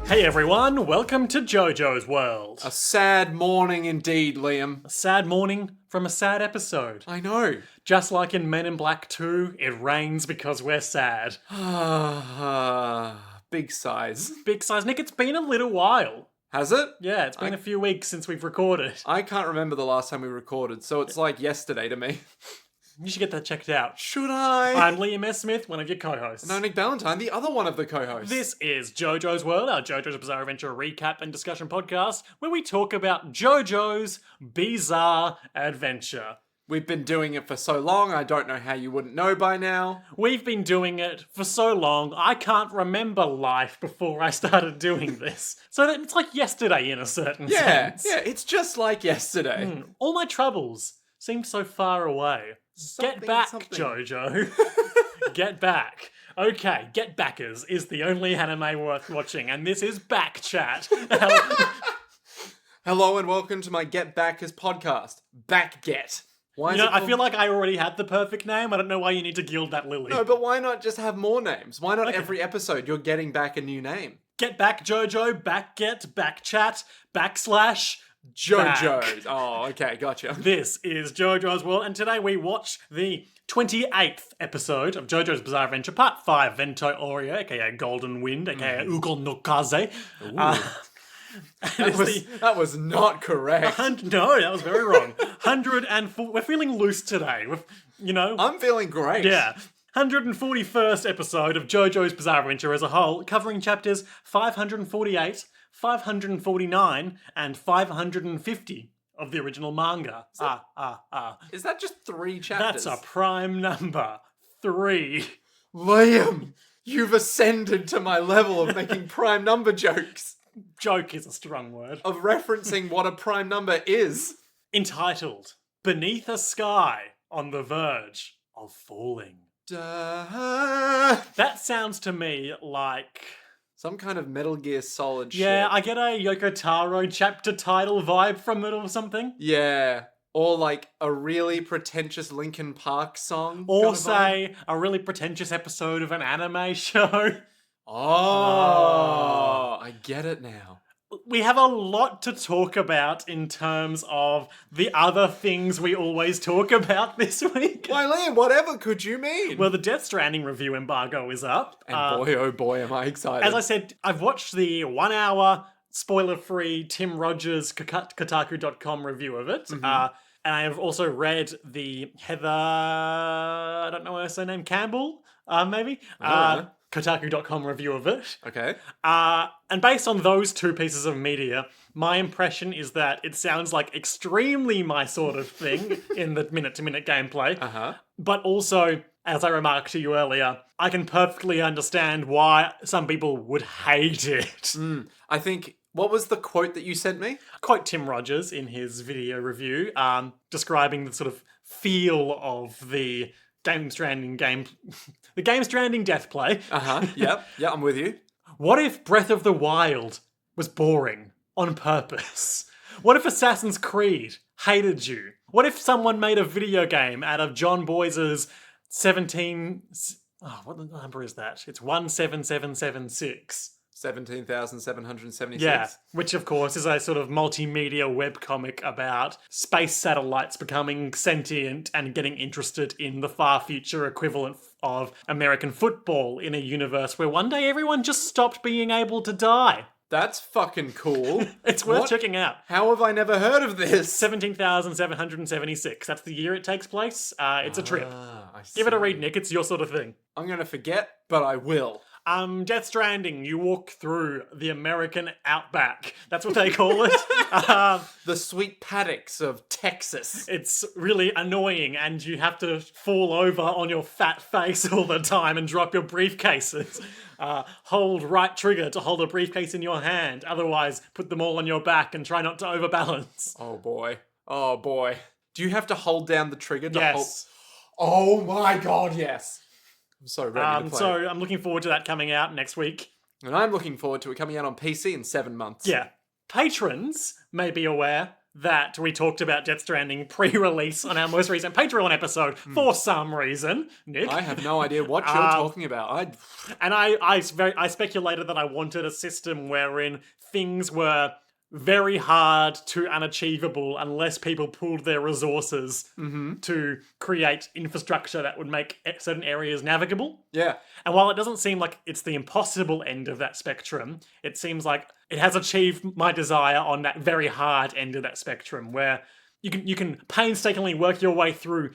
Hey everyone, welcome to Jojo's World. A sad morning indeed, Liam. A sad morning from a sad episode. I know. Just like in Men in Black 2, it rains because we're sad. Big sighs. Big size. Nick, it's been a little while. Has it? Yeah, it's been a few weeks since we've recorded. I can't remember the last time we recorded, so it's like yesterday to me. You should get that checked out. Should I? I'm Liam S. Smith, one of your co-hosts. And I'm Nick Ballantyne, the other one of the co-hosts. This is Jojo's World, our Jojo's Bizarre Adventure recap and discussion podcast, where we talk about Jojo's bizarre adventure. We've been doing it for so long, I don't know how you wouldn't know by now. We've been doing it for so long, I can't remember life before I started doing this. So that it's like yesterday in a certain sense. Yeah, it's just like yesterday. All my troubles seem so far away. Get back, Jojo. Get back. Okay, Get Backers is the only anime worth watching, and this is Back Chat. Hello and welcome to my Get Backers podcast. Back Get. Why is it I feel like I already had the perfect name. I don't know why you need to gild that lily. No, but why not just have more names? Why not every episode you're getting back a new name? Get Back, Jojo, Back Get, Back Chat, /. Jojo. Back. Oh, okay, gotcha. This is Jojo's World, and today we watch the 28th episode of Jojo's Bizarre Adventure, Part 5, Vento Oreo, aka Golden Wind, aka Ugo no Kaze. That was not correct. No, that was very wrong. 104. We're feeling loose today. I'm feeling great. Yeah. 141st episode of Jojo's Bizarre Adventure as a whole, covering chapters 548, 549, and 550 of the original manga. Is that just 3 chapters? That's a prime number. 3. Liam, you've ascended to my level of making prime number jokes. Joke is a strong word. Of referencing what a prime number is. Entitled, Beneath a Sky on the Verge of Falling. Duh. That sounds to me like... some kind of Metal Gear Solid shit. Yeah, I get a Yoko Taro chapter title vibe from it or something. Yeah. Or like a really pretentious Linkin Park song. Or say a really pretentious episode of an anime show. Oh, I get it now. We have a lot to talk about in terms of the other things we always talk about this week. Why, Liam, whatever could you mean? Well, the Death Stranding review embargo is up. And boy, oh boy, am I excited. As I said, I've watched the 1 hour, spoiler-free Tim Rogers Kotaku.com review of it. And I have also read the Heather, I don't know her surname, Campbell, maybe? Kotaku.com review of it. Okay. And based on those 2 pieces of media, my impression is that it sounds like extremely my sort of thing in the minute-to-minute gameplay. But also, as I remarked to you earlier, I can perfectly understand why some people would hate it. I think, what was the quote that you sent me? Quote Tim Rogers in his video review, describing the sort of feel of the Game Stranding death play. Yep, I'm with you. What if Breath of the Wild was boring on purpose? What if Assassin's Creed hated you? What if someone made a video game out of John Boyce's 17... Oh, what number is that? It's 17776. 17,776. Yeah, which of course is a sort of multimedia webcomic about space satellites becoming sentient and getting interested in the far future equivalent of American football in a universe where one day everyone just stopped being able to die. That's fucking cool. It's worth checking out. How have I never heard of this? 17,776. That's the year it takes place. It's a trip. Give it a read, Nick. It's your sort of thing. I'm going to forget, but I will. Death Stranding, you walk through the American outback. That's what they call it. The sweet paddocks of Texas. It's really annoying, and you have to fall over on your fat face all the time and drop your briefcases. Hold right trigger to hold a briefcase in your hand. Otherwise, put them all on your back and try not to overbalance. Oh boy. Oh boy. Do you have to hold down the trigger to Yes. Oh my god, yes. I'm so ready to play. So I'm looking forward to that coming out next week. And I'm looking forward to it coming out on PC in 7 months. Yeah. Patrons may be aware that we talked about Death Stranding pre-release on our most recent Patreon episode for some reason, Nick. I have no idea what you're talking about. I speculated that I wanted a system wherein things were very hard to unachievable unless people pooled their resources to create infrastructure that would make certain areas navigable. Yeah. And while it doesn't seem like it's the impossible end of that spectrum, it seems like it has achieved my desire on that very hard end of that spectrum, where you can painstakingly work your way through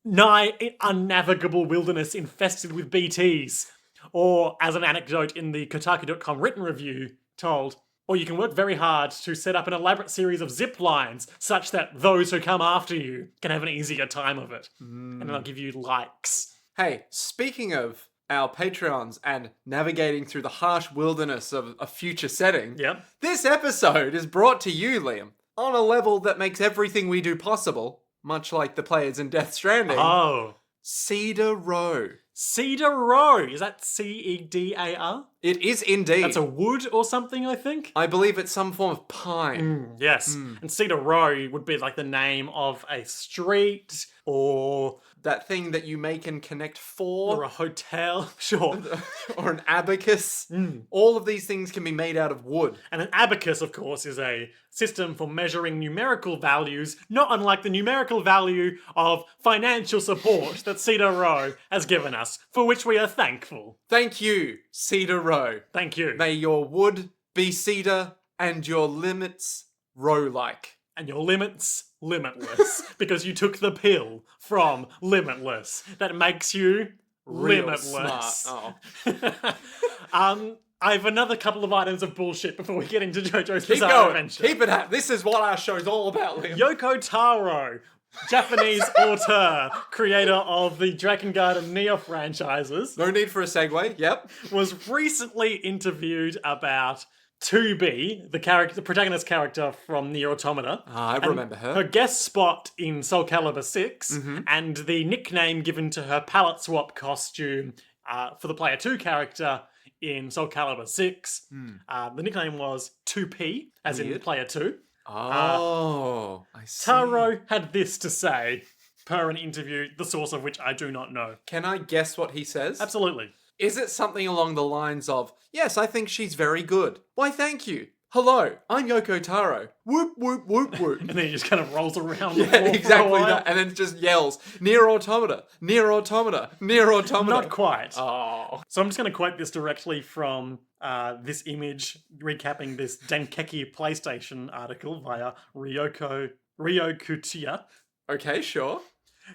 nigh unnavigable wilderness infested with BTs. Or, as an anecdote in the Kotaku.com written review told, or you can work very hard to set up an elaborate series of zip lines such that those who come after you can have an easier time of it. And then I'll give you likes. Hey, speaking of our Patreons and navigating through the harsh wilderness of a future setting, Yep. this episode is brought to you, Liam, on a level that makes everything we do possible, much like the players in Death Stranding. Oh. Cedar Row. Cedar Row. Is that C-E-D-A-R? It is indeed. That's a wood or something, I think? I believe it's some form of pine. Yes. And Cedar Row would be like the name of a street or That thing that you make and connect for. a hotel. Sure. Or an abacus. All of these things can be made out of wood. And an abacus, of course, is a system for measuring numerical values, not unlike the numerical value of financial support that Cedar Row has given us, for which we are thankful. Thank you, Cedar Row. Thank you. May your wood be cedar and your limits row-like. And your limits, limitless. Because you took the pill from limitless. That makes you Real limitless. smart. Oh. I have another couple of items of bullshit before we get into Jojo's Keep Bizarre going. Adventure. Keep it up. This is what our show's all about, Liam. Yoko Taro, Japanese auteur, creator of the Drakengard and Neo franchises, No need for a segue. Yep. was recently interviewed about 2B, the protagonist character from Nier Automata. I remember her. Her guest spot in Soul Calibur 6, and the nickname given to her palette swap costume for the Player 2 character in Soul Calibur 6. The nickname was 2P, as in Player 2. Oh, I see. Taro had this to say, per an interview, the source of which I do not know. Can I guess what he says? Absolutely. Is it something along the lines of, yes, I think she's very good. Why, thank you. Hello, I'm Yoko Taro. Whoop, whoop, whoop, whoop. And then he just kind of rolls around the Yeah, floor for a exactly while. that. And then just yells, Nier Automata, Nier Automata, Nier Automata. Not quite. Oh. So I'm just going to quote this directly from this image, recapping this Denkeki PlayStation article via Ryokutiya. Okay, sure.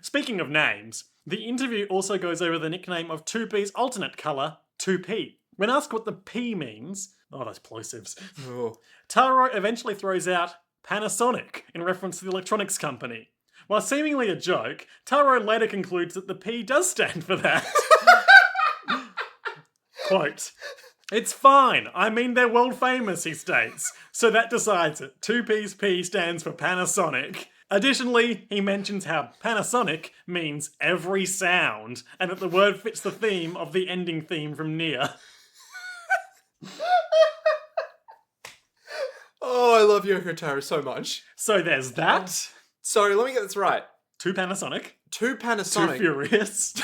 Speaking of names, the interview also goes over the nickname of 2P's alternate colour, 2P. When asked what the P means, oh, those plosives, Oh. Taro eventually throws out Panasonic in reference to the electronics company. While seemingly a joke, Taro later concludes that the P does stand for that. Quote, "It's fine. I mean, they're world famous," he states. So that decides it. 2P's P stands for Panasonic. Additionally, he mentions how Panasonic means every sound, and that the word fits the theme of the ending theme from Nier. Oh, I love Yoko Taro so much. So there's that. Sorry, let me get this right. 2 Panasonic. 2 2 Panasonic. Furious.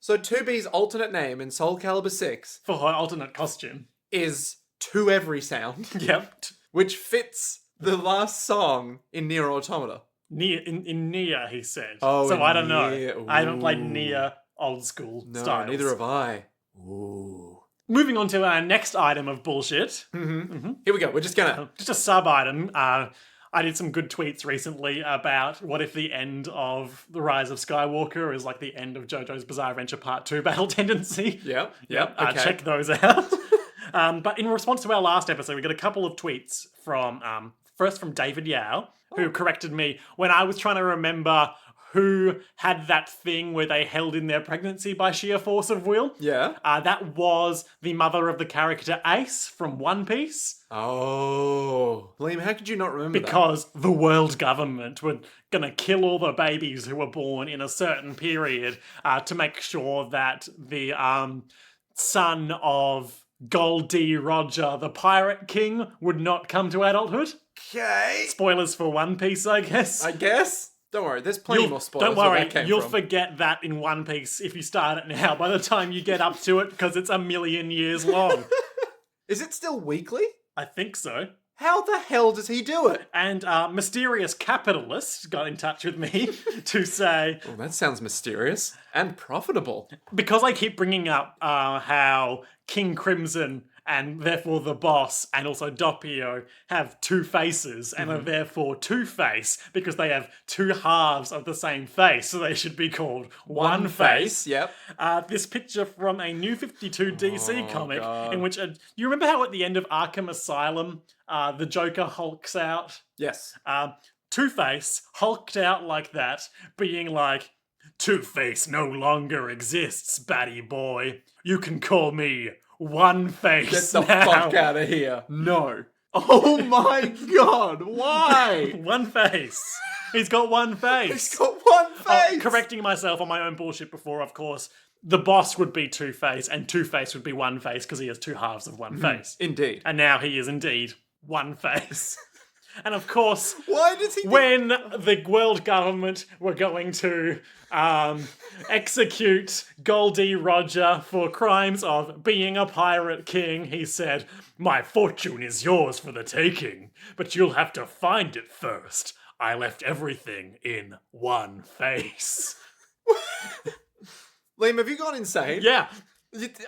So 2B's alternate name in Soul Calibur 6 For her alternate costume. is To Every Sound, Yep. which fits the last song in Nier Automata. Nier, in Nier, he said. Oh, so in I don't know. Nier. I haven't played Ooh. Nier old school No, styles. neither have I. Ooh. Moving on to our next item of bullshit. Here we go. We're just gonna... Just a sub-item. I did some good tweets recently about what if the end of The Rise of Skywalker is like the end of Jojo's Bizarre Adventure Part 2 Battle Tendency. Yep. Okay. Check those out. But in response to our last episode, we got a couple of tweets from, first from David Yao, who corrected me when I was trying to remember who had that thing where they held in their pregnancy by sheer force of will. Yeah. That was the mother of the character Ace from One Piece. Oh. Liam, how could you not remember that? Because the world government were gonna kill all the babies who were born in a certain period to make sure that the son of Goldie Roger, the Pirate King, would not come to adulthood. Okay. Spoilers for One Piece, I guess. I guess. Don't worry, there's plenty more spoilers. Don't worry, where that came you'll from. forget that in One Piece if you start it now by the time you get up to it, because it's 1,000,000 years long. Is it still weekly? I think so. How the hell does he do it? And Mysterious Capitalist got in touch with me to say... Oh, that sounds mysterious. And profitable. Because I keep bringing up how King Crimson and therefore the boss and also Doppio have two faces and are therefore Two-Face because they have two halves of the same face, so they should be called One Face. Yep. This picture from a New 52 DC comic God. in which... you remember how at the end of Arkham Asylum, the Joker hulks out? Yes. Two-Face hulked out like that, being like, Two-Face no longer exists, batty boy. You can call me One Face Get the now. fuck out of here. No. Oh my god, why? One face. He's got one face. He's got one face. Correcting myself on my own bullshit before, of course. The boss would be Two-Face, and Two-Face would be One Face because he has two halves of one face. Indeed. And now he is indeed One Face. And of course, Why does he... when the world government were going to execute Goldie Roger for crimes of being a pirate king, he said, "My fortune is yours for the taking, but you'll have to find it first. I left everything in one face." Liam, have you gone insane? Yeah,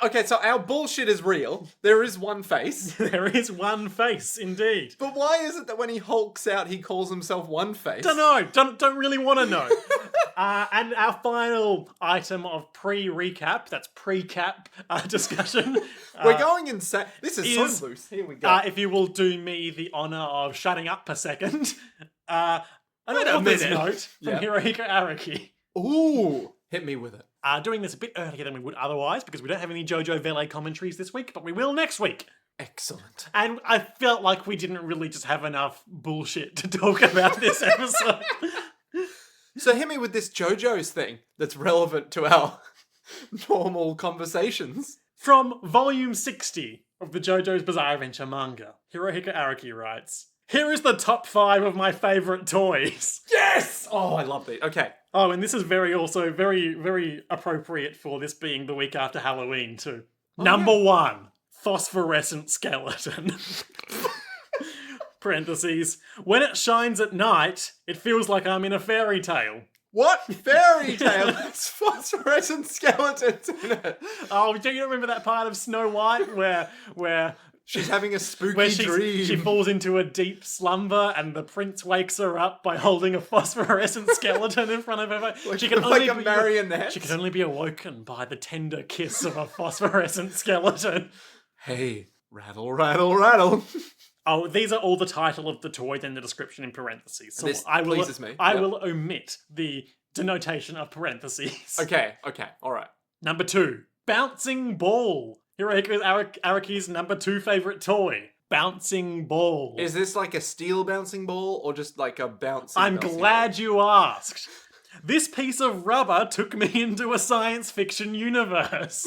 Okay, so our bullshit is real. There is one face. there is one face indeed. But why is it that when he hulks out, he calls himself One Face? Don't know. Don't really want to know. And our final item of pre-recap, that's pre-cap discussion. We're going insane. This is so loose. Here we go. If you will do me the honor of shutting up a second. An Wait a author's minute. note from Hirohiko Araki. Ooh, hit me with it. Doing this a bit earlier than we would otherwise because we don't have any Jojo Valet commentaries this week, but we will next week. Excellent. And I felt like we didn't really just have enough bullshit to talk about this episode. So hit me with this JoJo's thing that's relevant to our normal conversations. From volume 60 of the JoJo's Bizarre Adventure manga, Hirohiko Araki writes, "Here is the top 5 of my favourite toys." Yes! Oh, I love it. Okay. Oh, and this is very appropriate for this being the week after Halloween too. Number 1, phosphorescent skeleton. Parentheses. "When it shines at night, it feels like I'm in a fairy tale." What fairy tale has phosphorescent skeletons in it? Oh, do you remember that part of Snow White where She's having a spooky dream. she falls into a deep slumber and the prince wakes her up by holding a phosphorescent skeleton in front of her? She can like a marionette. She can only be awoken by the tender kiss of a phosphorescent skeleton. Hey, rattle, rattle, rattle. Oh, these are all the title of the toy, then the description in parentheses. So This I will, pleases me. I Yep. will omit the denotation of parentheses. Okay, all right. Number 2, bouncing ball. Hirohiko Araki's number 2 favourite toy. Bouncing ball. Is this like a steel bouncing ball or just like a bouncing I'm bouncing glad you asked. This piece of rubber took me into a science fiction universe.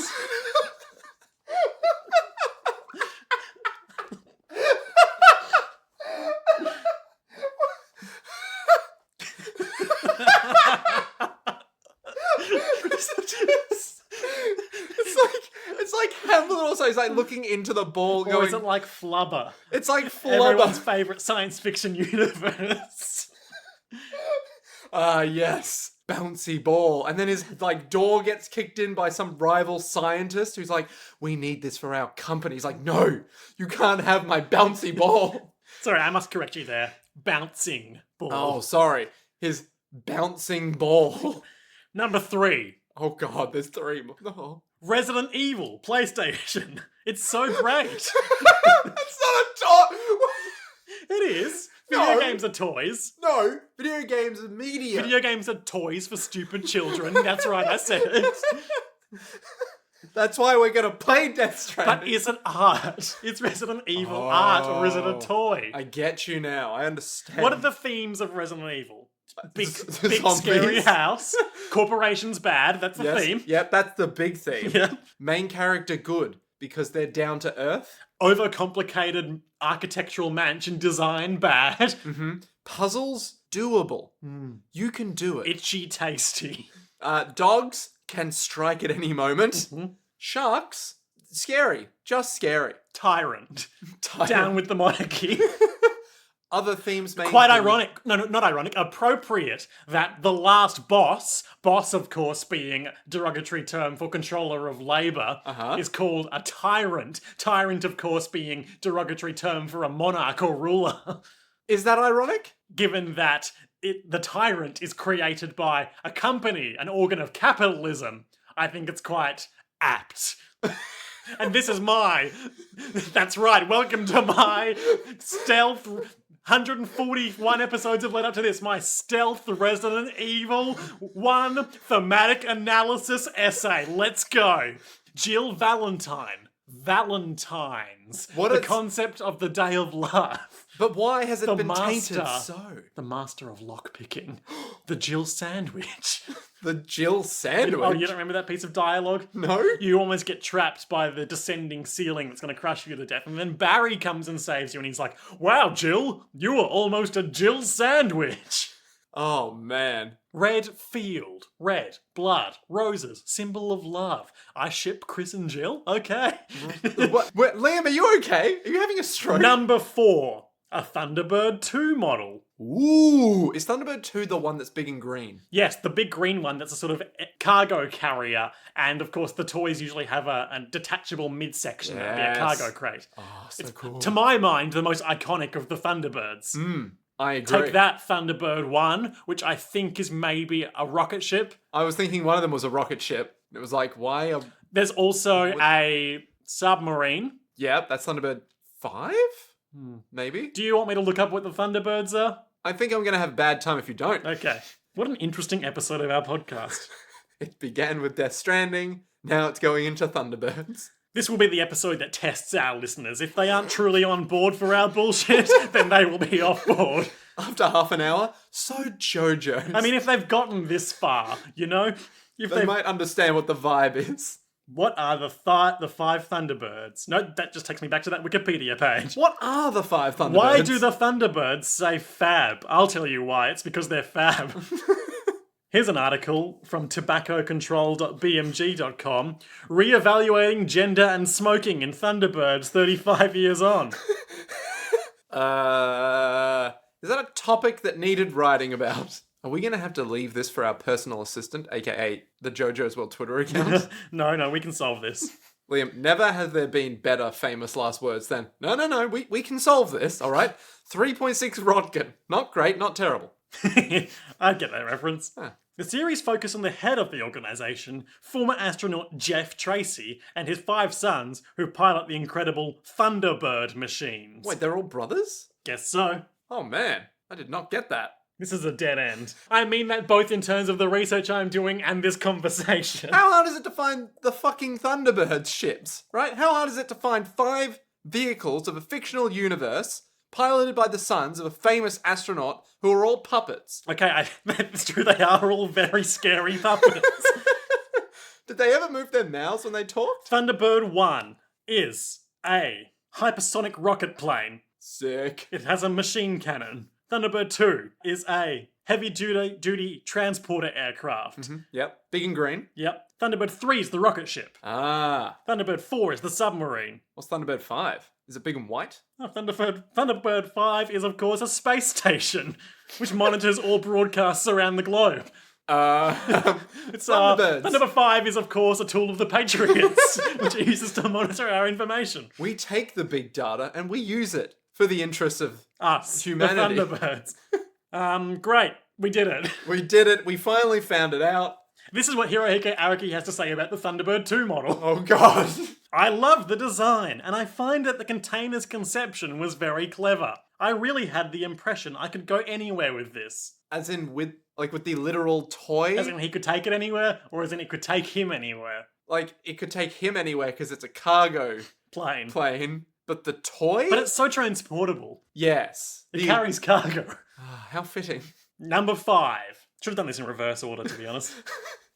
It's like Hamlet also is like looking into the ball Or going... is it like Flubber? It's like Flubber. Everyone's favourite science fiction universe. Ah, yes. Bouncy ball. And then his like door gets kicked in by some rival scientist who's like, "We need this for our company." He's like, "No, you can't have my bouncy ball." Sorry, I must correct you there. Bouncing ball. Oh, sorry. His bouncing ball. Number 3, Oh god, there's 3 more. Oh. Resident Evil PlayStation. It's so great. That's not a toy. It is. No. Video games are toys. No, video games are media. Video games are toys for stupid children. That's right, I said it. That's why we're gonna play Death Stranding. But is it art? Is Resident Evil art or is it a toy? I get you now. I understand. What are the themes of Resident Evil? Big Zombies. scary house. Corporations bad. That's the Yes. theme. Yep, that's the big theme. Yeah. Main character good because they're down to earth. Overcomplicated architectural mansion design, bad. Puzzles, doable. You can do it. Itchy tasty. Dogs can strike at any moment. Sharks, scary. Just scary. Tyrant. Down with the monarchy. Other themes may Quite ironic, no, not ironic, appropriate that the last boss of course being derogatory term for controller of labour, is called a tyrant. Tyrant of course being derogatory term for a monarch or ruler. Is that ironic? Given that the tyrant is created by a company, an organ of capitalism, I think it's quite apt. And this is that's right, welcome to my stealth 141 episodes have led up to this. My stealth Resident Evil 1 thematic analysis essay. Let's go. Jill Valentine. Valentine's. The concept of the day of love. But why has it been tainted so? The master of lockpicking. The Jill sandwich. The Jill sandwich? Oh, you don't remember that piece of dialogue? No. You almost get trapped by the descending ceiling that's going to crush you to death. And then Barry comes and saves you and he's like, wow, Jill, you were almost a Jill sandwich. Oh, man. Red field. Red. Blood. Roses. Symbol of love. I ship Chris and Jill? Okay. What? Liam, are you okay? Are you having a stroke? Number 4. A Thunderbird 2 model. Ooh, is Thunderbird 2 the one that's big and green? Yes, the big green one that's a sort of cargo carrier. And of course, the toys usually have a detachable midsection. That'd be a cargo crate. Oh, so cool. To my mind, the most iconic of the Thunderbirds. I agree. Take that, Thunderbird 1, which I think is maybe a rocket ship. I was thinking one of them was a rocket ship. It was like, why? There's also a submarine. Yep, that's Thunderbird 5? Maybe? Do you want me to look up what the Thunderbirds are? I think I'm going to have a bad time if you don't. Okay. What an interesting episode of our podcast. It began with Death Stranding, now it's going into Thunderbirds. This will be the episode that tests our listeners. If they aren't truly on board for our bullshit, then they will be off board. After half an hour, so Jojo. I mean, if they've gotten this far, you know? They might understand what the vibe is. What are the 5 Thunderbirds? No, that just takes me back to that Wikipedia page. What are the 5 Thunderbirds? Why do the Thunderbirds say fab? I'll tell you why. It's because they're fab. Here's an article from tobaccocontrol.bmg.com. Reevaluating gender and smoking in Thunderbirds 35 years on. Is that a topic that needed writing about? Are we going to have to leave this for our personal assistant, aka the Jojo's World Twitter account? No, we can solve this. Liam, never has there been better famous last words than, no, we can solve this, all right? 3.6 Rodkin. Not great, not terrible. I get that reference. Huh. The series focused on the head of the organisation, former astronaut Jeff Tracy, and his 5 sons who pilot the incredible Thunderbird machines. Wait, they're all brothers? Guess so. Oh man, I did not get that. This is a dead end. I mean that both in terms of the research I'm doing and this conversation. How hard is it to find the fucking Thunderbird ships, right? How hard is it to find 5 vehicles of a fictional universe piloted by the sons of a famous astronaut who are all puppets? Okay, that's true. They are all very scary puppets. Did they ever move their mouths when they talked? Thunderbird 1 is a hypersonic rocket plane. Sick. It has a machine cannon. Thunderbird 2 is a heavy-duty transporter aircraft. Yep. Big and green. Yep. Thunderbird 3 is the rocket ship. Ah. Thunderbird 4 is the submarine. What's Thunderbird 5? Is it big and white? Oh, Thunderbird 5 is, of course, a space station, which monitors all broadcasts around the globe. It's Thunderbirds. Thunderbird 5 is, of course, a tool of the Patriots, which it uses to monitor our information. We take the big data and we use it for the interests of us, humanity. The Thunderbirds. Great. We did it. We did it. We finally found it out. This is what Hirohiko Araki has to say about the Thunderbird 2 model. Oh, God. I love the design, and I find that the container's conception was very clever. I really had the impression I could go anywhere with this. As in with the literal toy? As in he could take it anywhere, or as in it could take him anywhere. Like, it could take him anywhere because it's a cargo plane. But the toy? But it's so transportable. Yes. It carries cargo. How fitting. Number 5. Should have done this in reverse order, to be honest.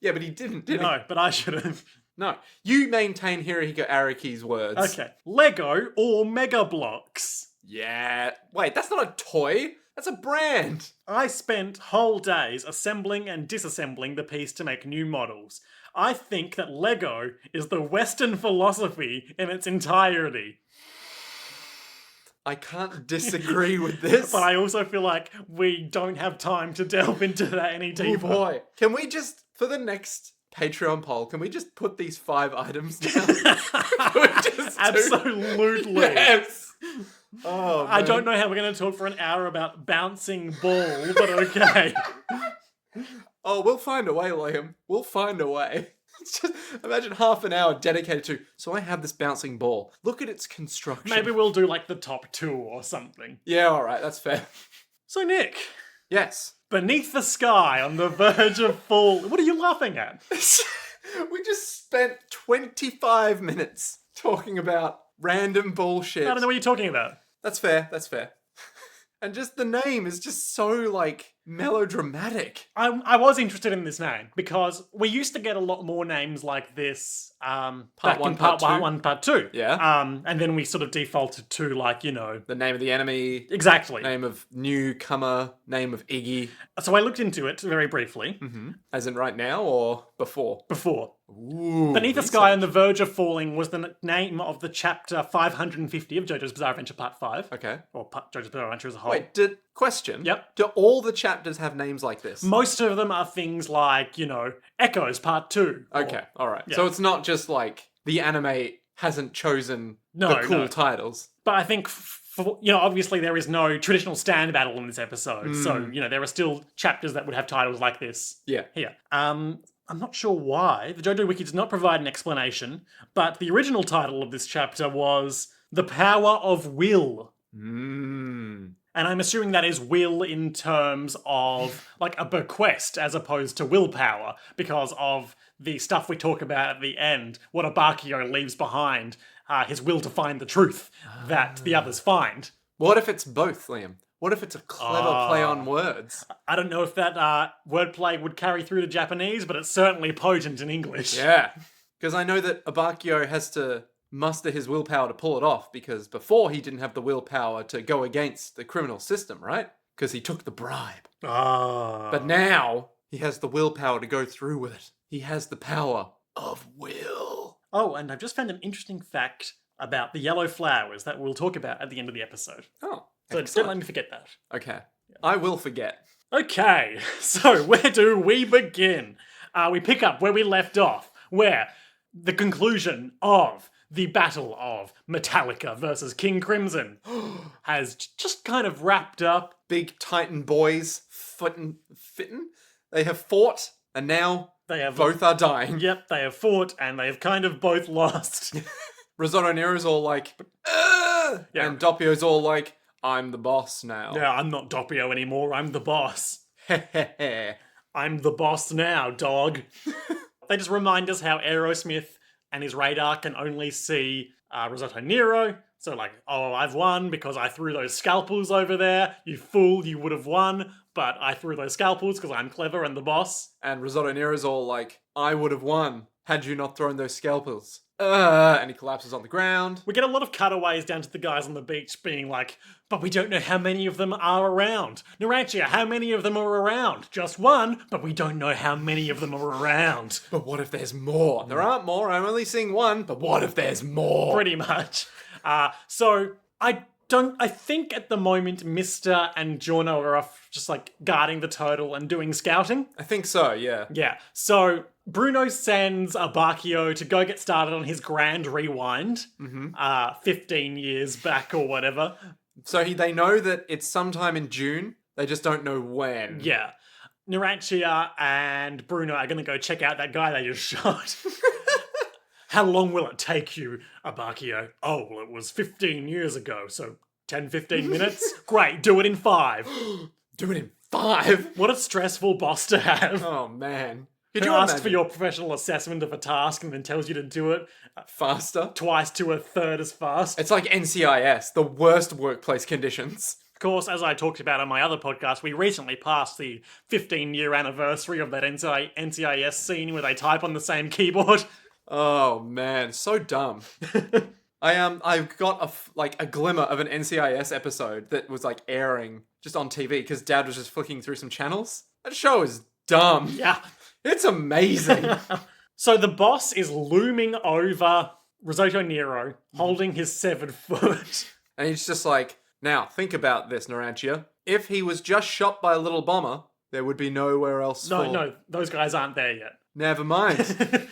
Yeah, but he didn't, did he? No, but I should have. No. You maintain Hirohiko Araki's words. Okay. Lego or Mega Blocks? Yeah. Wait, that's not a toy. That's a brand. I spent whole days assembling and disassembling the piece to make new models. I think that Lego is the Western philosophy in its entirety. I can't disagree with this. But I also feel like we don't have time to delve into that any Oh deeper. boy. Can we just, for the next Patreon poll, can we just put these 5 items down? Can we just Absolutely. Yes. Oh, man. I don't know how we're going to talk for an hour about bouncing ball, but okay. Oh, we'll find a way, Liam. We'll find a way. It's just, imagine half an hour dedicated to, so I have this bouncing ball. Look at its construction. Maybe we'll do like the top 2 or something. Yeah, alright, that's fair. So Nick, Yes. beneath the sky on the verge of fall. What are you laughing at? We just spent 25 minutes talking about random bullshit. I don't know what you're talking about. That's fair, that's fair. And just the name is just so, like, melodramatic. I was interested in this name because we used to get a lot more names like this back one, in part part two. 1, part 2. Yeah. And then we sort of defaulted to like, The name of the enemy, exactly. name of newcomer, name of Iggy. So I looked into it very briefly As in right now or before? before. Ooh. Beneath the Sky on the Verge of Falling was the name of the chapter 550 of JoJo's Bizarre Adventure Part 5. Okay. Or JoJo's Bizarre Adventure as a whole. Wait, question. Yep. Do all the chapters have names like this? Most of them are things like, Echoes Part 2. or- Okay, alright. So it's not just like the anime hasn't chosen No, the cool no. titles. But I think, obviously there is no traditional stand battle in this episode. So, there are still chapters that would have titles like this Yeah. here. I'm not sure why. The JoJo Wiki does not provide an explanation, but the original title of this chapter was The Power of Will. Mmm. And I'm assuming that is will in terms of like a bequest as opposed to willpower because of the stuff we talk about at the end, what Abakio leaves behind, his will to find the truth that the others find. What if it's both, Liam? What if it's a clever play on words? I don't know if that wordplay would carry through to Japanese, but it's certainly potent in English. Yeah. Because I know that Abakio has to muster his willpower to pull it off because before he didn't have the willpower to go against the criminal system, right? Because he took the bribe. But now he has the willpower to go through with it. He has the power of will. Oh, and I've just found an interesting fact about the yellow flowers that we'll talk about at the end of the episode. Oh. So just don't let me forget that. Okay. I will forget. Okay, so where do we begin? We pick up where we left off, where the conclusion of the battle of Metallica versus King Crimson has just kind of wrapped up. Big Titan boys fitten. They have fought and now They have both are dying. Yep, they have fought and they have kind of both lost. Risotto Nero's all like, "Ugh!" Yeah. And Doppio's all like, I'm the boss now. Yeah, I'm not Doppio anymore, I'm the boss. Hehehe. I'm the boss now, dog. They just remind us how Aerosmith and his radar can only see Risotto Nero. So like, oh, I've won because I threw those scalpels over there. You fool, you would have won, but I threw those scalpels because I'm clever and the boss. And Risotto Nero's all like, I would have won had you not thrown those scalpels. And he collapses on the ground. We get a lot of cutaways down to the guys on the beach being like, but we don't know how many of them are around. Narantia, how many of them are around? Just one, but we don't know how many of them are around. But what if there's more? There aren't more, I'm only seeing one, but what if there's more? Pretty much. So I think at the moment Mr. and Giorno are off just like guarding the turtle and doing scouting. I think so, yeah. Yeah. So Bruno sends Abakio to go get started on his grand rewind, 15 years back or whatever. So they know that it's sometime in June, they just don't know when. Yeah. Narantia and Bruno are going to go check out that guy they just shot. How long will it take you, Abakio? Oh, well, it was 15 years ago, so 10, 15 minutes? Great, do it in 5. Do it in 5? What a stressful boss to have. Oh, man. Who Could you asks imagine? for your professional assessment of a task and then tells you to do it Faster? twice to a third as fast? It's like NCIS, the worst workplace conditions. Of course, as I talked about on my other podcast, we recently passed the 15-year anniversary of that NCIS scene where they type on the same keyboard. Oh man, so dumb. I've got a glimmer of an NCIS episode that was like airing just on TV because Dad was just flicking through some channels. That show is dumb. Yeah. It's amazing. So the boss is looming over Risotto Nero, holding his severed foot. And he's just like, now think about this, Narantia. If he was just shot by a little bomber, there would be nowhere else. No, those guys aren't there yet. Never mind.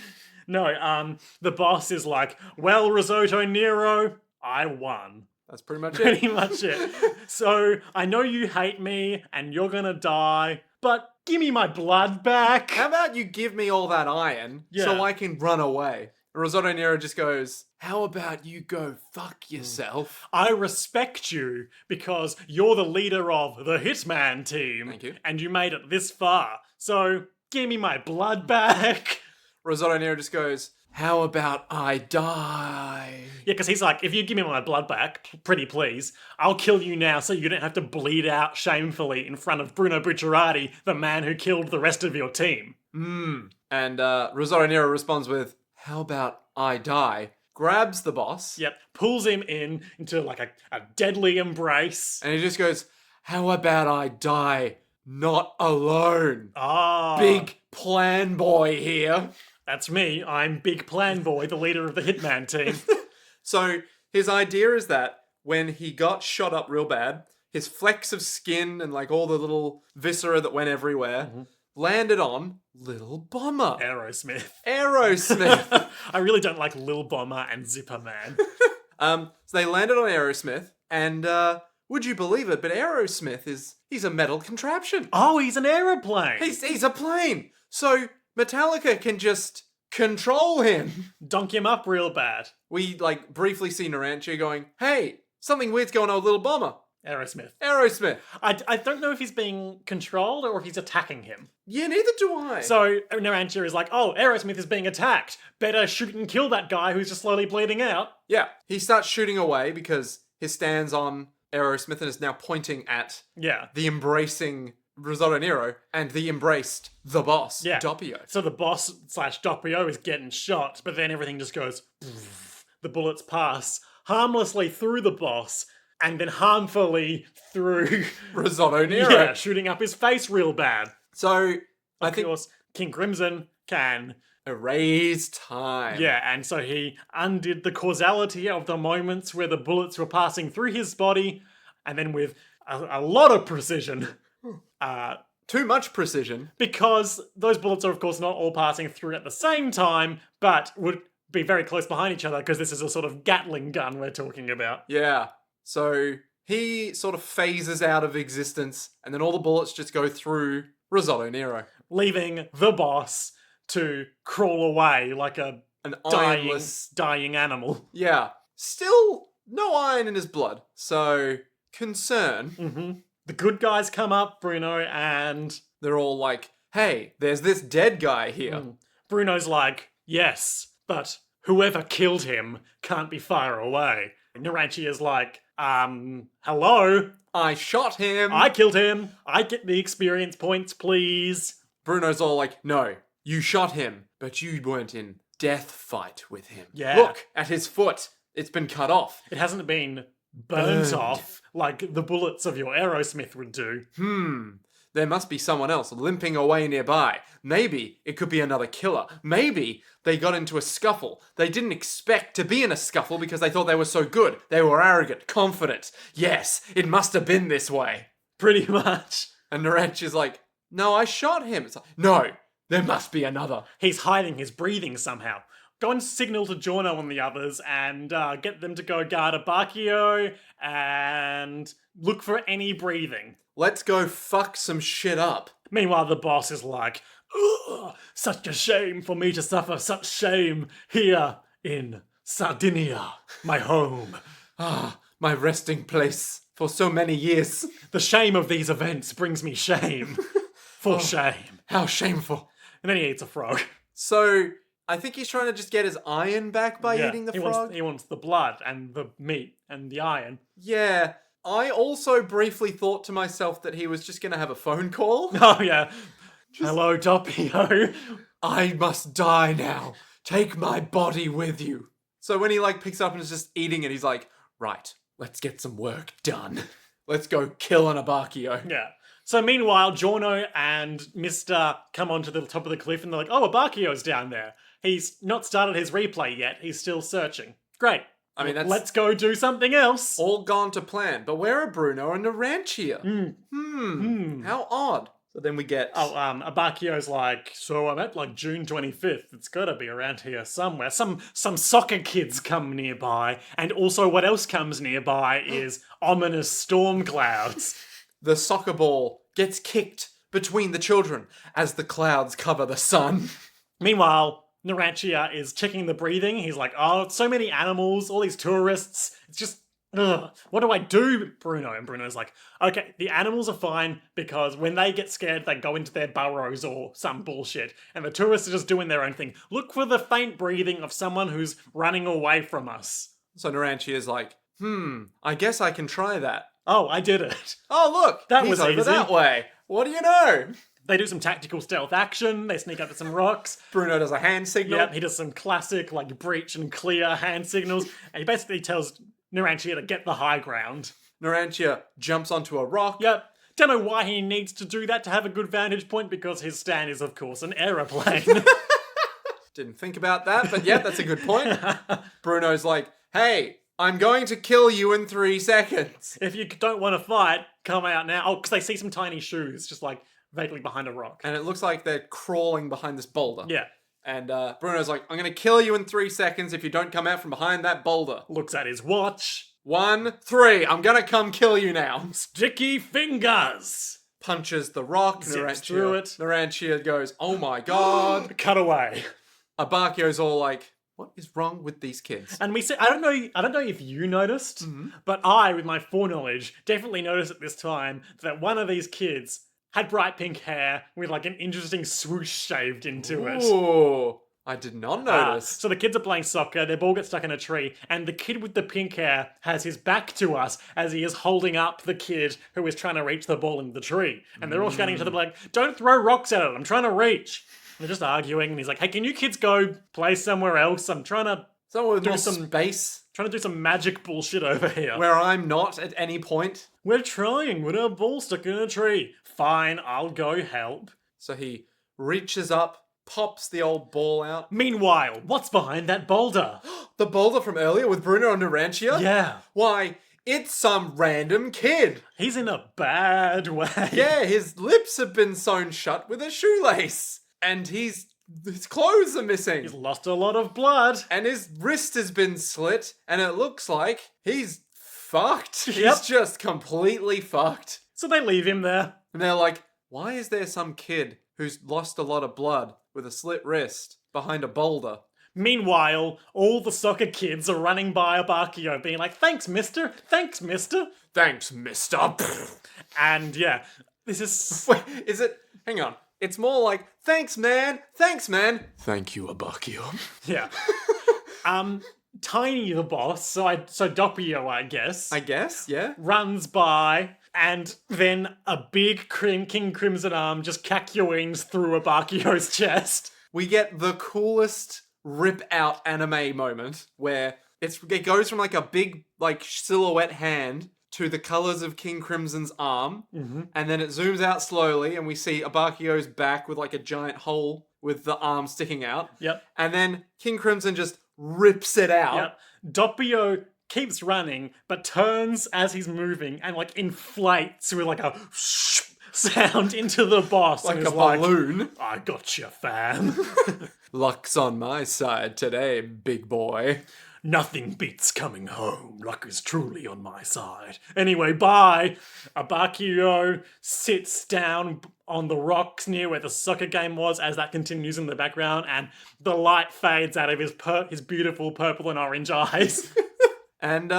No, the boss is like, well, Risotto Nero, I won. That's pretty much it. Pretty much it. So, I know you hate me, and you're gonna die, but give me my blood back. How about you give me all that iron so I can run away? Risotto Nero just goes, how about you go fuck yourself? I respect you because you're the leader of the Hitman team. Thank you. And you made it this far. So, give me my blood back. Risotto Nero just goes, how about I die? Yeah, because he's like, if you give me my blood back, pretty please, I'll kill you now so you don't have to bleed out shamefully in front of Bruno Bucciarati, the man who killed the rest of your team. And Risotto Nero responds with, how about I die? Grabs the boss. Yep, pulls him into like a deadly embrace. And he just goes, how about I die not alone? Ah. Big plan boy here. That's me. I'm Big Plan Boy, the leader of the Hitman team. So his idea is that when he got shot up real bad, his flecks of skin and like all the little viscera that went everywhere landed on Lil Bomber. Aerosmith. Aerosmith. I really don't like Lil Bomber and Zipper Man. So they landed on Aerosmith, and would you believe it, but Aerosmith he's a metal contraption. Oh, he's an aeroplane. He's a plane. So Metallica can just control him. Dunk him up real bad. We like briefly see Narantia going, hey, something weird's going on with Little Bomber. Aerosmith. I don't know if he's being controlled or if he's attacking him. Yeah, neither do I. So Narantia is like, oh, Aerosmith is being attacked. Better shoot and kill that guy who's just slowly bleeding out. Yeah, he starts shooting away because his stand's on Aerosmith and is now pointing at the embracing Risotto Nero and the embraced the boss, Doppio. So the boss / Doppio is getting shot, but then everything just goes, the bullets pass harmlessly through the boss and then harmfully through Risotto Nero. Yeah, shooting up his face real bad. So I think of course, King Crimson can erase time. Yeah, and so he undid the causality of the moments where the bullets were passing through his body, and then with a lot of precision. Too much precision. Because those bullets are, of course, not all passing through at the same time, but would be very close behind each other, because this is a sort of Gatling gun we're talking about. Yeah. So he sort of phases out of existence, and then all the bullets just go through Risotto Nero. Leaving the boss to crawl away like an dying animal. Yeah. Still no iron in his blood. So, concern. Mm-hmm. The good guys come up, Bruno, and they're all like, hey, there's this dead guy here. Bruno's like, yes, but whoever killed him can't be far away. And Narantia's like, hello? I shot him. I killed him. I get the experience points, please. Bruno's all like, no, you shot him, but you weren't in death fight with him. Yeah. Look, at his foot, it's been cut off. It hasn't been burnt off like the bullets of your Aerosmith would do. There must be someone else limping away nearby. Maybe it could be another killer. Maybe they got into a scuffle. They didn't expect to be in a scuffle because they thought they were so good. They were arrogant, confident. Yes, it must have been this way. Pretty much. And Narantia's like, no, I shot him. It's like, no, there must be another. He's hiding his breathing somehow. Go and signal to Giorno and the others and get them to go guard Abacchio and look for any breathing. Let's go fuck some shit up. Meanwhile, the boss is like, ugh, such a shame for me to suffer such shame here in Sardinia, my home. My resting place for so many years. The shame of these events brings me shame. For shame. How shameful. And then he eats a frog. So, I think he's trying to just get his iron back by eating the frog. He wants the blood and the meat and the iron. Yeah. I also briefly thought to myself that he was just going to have a phone call. Oh, yeah. Hello, Doppio. I must die now. take my body with you. So when he like picks up and is just eating it, he's like, right, let's get some work done. Let's go kill an Abakio. Yeah. So meanwhile, Giorno and Mr. come onto the top of the cliff and they're like, oh, Abakio's down there. He's not started his replay yet. He's still searching. Great. I mean, that's let's go do something else. all gone to plan. But where are Bruno and Narantia? How odd. So then we get... Abakio's like, so I'm at like June 25th. It's gotta be around here somewhere. Some soccer kids come nearby. And also what else comes nearby is ominous storm clouds. The soccer ball gets kicked between the children as the clouds cover the sun. Meanwhile, Narantia is checking the breathing. He's like, oh, so many animals, all these tourists. It's just, ugh, what do I do, Bruno? And Bruno's like, okay, the animals are fine because when they get scared, they go into their burrows or some bullshit. And the tourists are just doing their own thing. Look for the faint breathing of someone who's running away from us. So Narantia is like, I guess I can try that. Oh, I did it. Oh, look, That he's was over easy. that way. What do you know? They do some tactical stealth action. They sneak up to some rocks. Bruno does a hand signal. Yep, he does some classic, like, breach and clear hand signals. And he basically tells Narantia to get the high ground. Narantia jumps onto a rock. Yep. Don't know why he needs to do that to have a good vantage point, because his stand is, of course, an aeroplane. Didn't think about that, but yeah, that's a good point. Bruno's like, hey, I'm going to kill you in 3 seconds. If you don't want to fight, come out now. Oh, because they see some tiny shoes, just like vaguely behind a rock. And it looks like they're crawling behind this boulder. Yeah. And Bruno's like, I'm going to kill you in 3 seconds if you don't come out from behind that boulder. Looks at his watch. 1, 3, I'm going to come kill you now. Sticky fingers. Punches the rock. Zips through it. Narantia goes, oh my god. Cut away. Abakio's all like, what is wrong with these kids? And we said, I don't know if you noticed, but I, with my foreknowledge, definitely noticed at this time that one of these kids had bright pink hair with like an interesting swoosh shaved into it. Ooh, I did not notice. So the kids are playing soccer, their ball gets stuck in a tree, and the kid with the pink hair has his back to us as he is holding up the kid who is trying to reach the ball in the tree. And they're all shouting at each other like, don't throw rocks at it, I'm trying to reach. They're just arguing, and he's like, hey, can you kids go play somewhere else? I'm trying to Someone with do more some space trying to do some magic bullshit over here. where I'm not at any point. We're trying with our ball stuck in a tree. Fine, I'll go help. So he reaches up, pops the old ball out. Meanwhile, what's behind that boulder? The boulder from earlier with Bruno and Narantia? Yeah, Why, it's some random kid. he's in a bad way. Yeah, his lips have been sewn shut with a shoelace. And his clothes are missing. He's lost a lot of blood. And his wrist has been slit. And it looks like he's fucked. Yep. He's just completely fucked. So they leave him there. And they're like, why is there some kid who's lost a lot of blood with a slit wrist behind a boulder? Meanwhile, all the soccer kids are running by Abakio being like, thanks, mister. Thanks, mister. Thanks, mister. And yeah, this is... Wait, is it? Hang on. It's more like, thanks, man. Thanks, man. Thank you, Abakio. Yeah. Tiny the boss, so Doppio, I guess, I guess, yeah. runs by, and then a big King Crimson Arm just cacuines through Abakio's chest. We get the coolest rip out anime moment where it goes from like a big like silhouette hand to the colors of King Crimson's arm, and then it zooms out slowly and we see Abakio's back with like a giant hole with the arm sticking out. Yep. And then King Crimson just rips it out. Yep. Doppio keeps running, but turns as he's moving and like inflates with like a sound into the boss. Like and a is balloon. I got you, fam. Luck's on my side today, big boy. Nothing beats coming home. Luck is truly on my side. Anyway, bye. Abakio sits down on the rocks near where the soccer game was as that continues in the background, and the light fades out of his beautiful purple and orange eyes. And